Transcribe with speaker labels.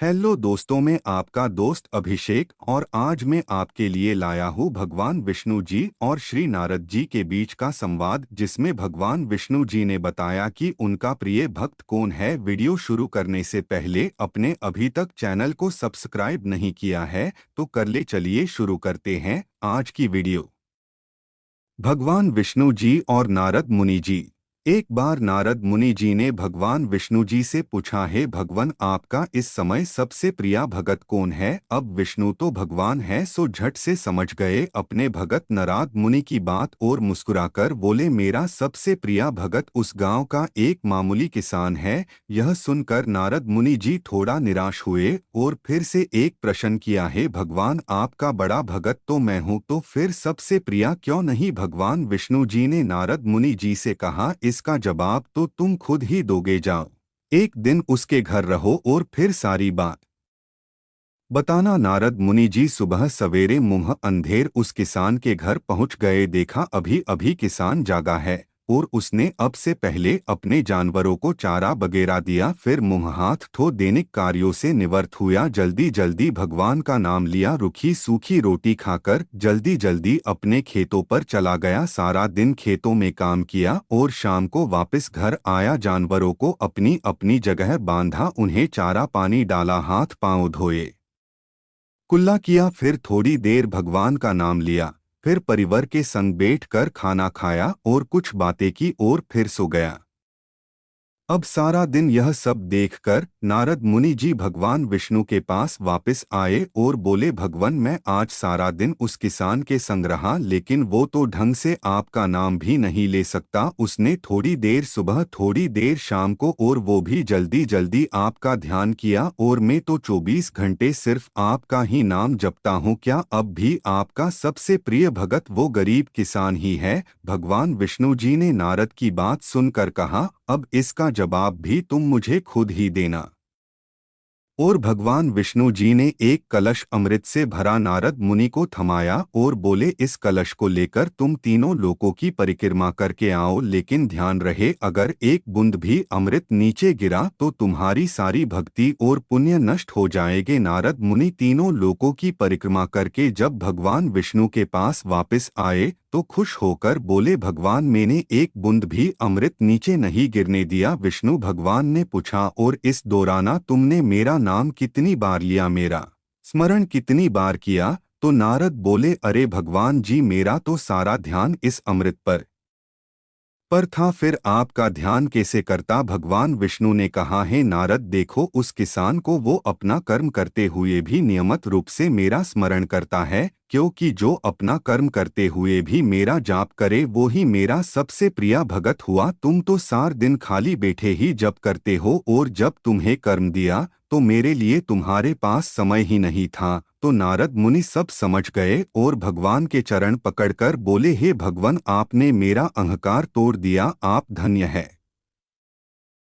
Speaker 1: Hello दोस्तों, मैं आपका दोस्त अभिषेक और आज मैं आपके लिए लाया हूँ भगवान विष्णु जी और श्री नारद जी के बीच का संवाद, जिसमें भगवान विष्णु जी ने बताया कि उनका प्रिय भक्त कौन है। वीडियो शुरू करने से पहले अपने अभी तक चैनल को सब्सक्राइब नहीं किया है तो कर ले। चलिए शुरू करते हैं आज की वीडियो। भगवान विष्णु जी और नारद मुनि जी। एक बार नारद मुनि जी ने भगवान विष्णु जी से पूछा, हे भगवान, आपका इस समय सबसे प्रिय भगत कौन है। अब विष्णु तो भगवान है, सो झट से समझ गए अपने भगत नारद मुनि की बात और मुस्कुराकर बोले, मेरा सबसे प्रिय भगत उस गांव का एक मामूली किसान है। यह सुनकर नारद मुनि जी थोड़ा निराश हुए और फिर से एक प्रश्न किया, हे भगवान, आपका बड़ा भगत तो मैं हूँ, तो फिर सबसे प्रिय क्यों नहीं। भगवान विष्णु जी ने नारद मुनि जी से कहा, इसका जवाब तो तुम खुद ही दोगे। जाओ, एक दिन उसके घर रहो और फिर सारी बात बताना। नारद मुनि जी सुबह सवेरे मुंह अंधेर उस किसान के घर पहुंच गए। देखा अभी अभी किसान जागा है और उसने अब से पहले अपने जानवरों को चारा वगैरह दिया, फिर मुंह हाथ धो दैनिक कार्यों से निवृत्त हुआ। जल्दी जल्दी भगवान का नाम लिया, रूखी सूखी रोटी खाकर जल्दी जल्दी अपने खेतों पर चला गया। सारा दिन खेतों में काम किया और शाम को वापस घर आया। जानवरों को अपनी अपनी जगह बांधा, उन्हें चारा पानी डाला, हाथ पांव धोए, कुल्ला किया, फिर थोड़ी देर भगवान का नाम लिया, फिर परिवार के संग बैठकर खाना खाया और कुछ बातें की और फिर सो गया। अब सारा दिन यह सब देखकर नारद मुनि जी भगवान विष्णु के पास वापस आए और बोले, भगवान, मैं आज सारा दिन उस किसान के संग रहा, लेकिन वो तो ढंग से आपका नाम भी नहीं ले सकता। उसने थोड़ी देर सुबह थोड़ी देर शाम को, और वो भी जल्दी जल्दी आपका ध्यान किया, और मैं तो 24 घंटे सिर्फ आपका ही नाम जपता हूँ। क्या अब भी आपका सबसे प्रिय भगत वो गरीब किसान ही है। भगवान विष्णु जी ने नारद की बात सुनकर कहा, अब इसका जवाब भी तुम मुझे खुद ही देना। और भगवान विष्णु जी ने एक कलश अमृत से भरा नारद मुनि को थमाया और बोले, इस कलश को लेकर तुम तीनों लोकों की परिक्रमा करके आओ, लेकिन ध्यान रहे अगर एक बूंद भी अमृत नीचे गिरा तो तुम्हारी सारी भक्ति और पुण्य नष्ट हो जाएंगे। नारद मुनि तीनों लोकों की परिक्रमा करके जब भगवान विष्णु के पास वापस आए तो खुश होकर बोले, भगवान, मैंने एक बूंद भी अमृत नीचे नहीं गिरने दिया। विष्णु भगवान ने पूछा, और इस दौरान तुमने मेरा नाम कितनी बार लिया, मेरा स्मरण कितनी बार किया। तो नारद बोले, अरे भगवान जी, मेरा तो सारा ध्यान इस अमृत पर था, फिर आपका ध्यान कैसे करता। भगवान विष्णु ने कहा, हे नारद, देखो उस किसान को वो अपना कर्म करते हुए भी नियमित रूप से मेरा स्मरण करता है, क्योंकि जो अपना कर्म करते हुए भी मेरा जाप करे वो ही मेरा सबसे प्रिय भगत हुआ। तुम तो सार दिन खाली बैठे ही जप करते हो, और जब तुम्हें कर्म दिया तो मेरे लिए तुम्हारे पास समय ही नहीं था। तो नारद मुनि सब समझ गए और भगवान के चरण पकड़कर बोले, हे भगवान, आपने मेरा अहंकार तोड़ दिया, आप धन्य है।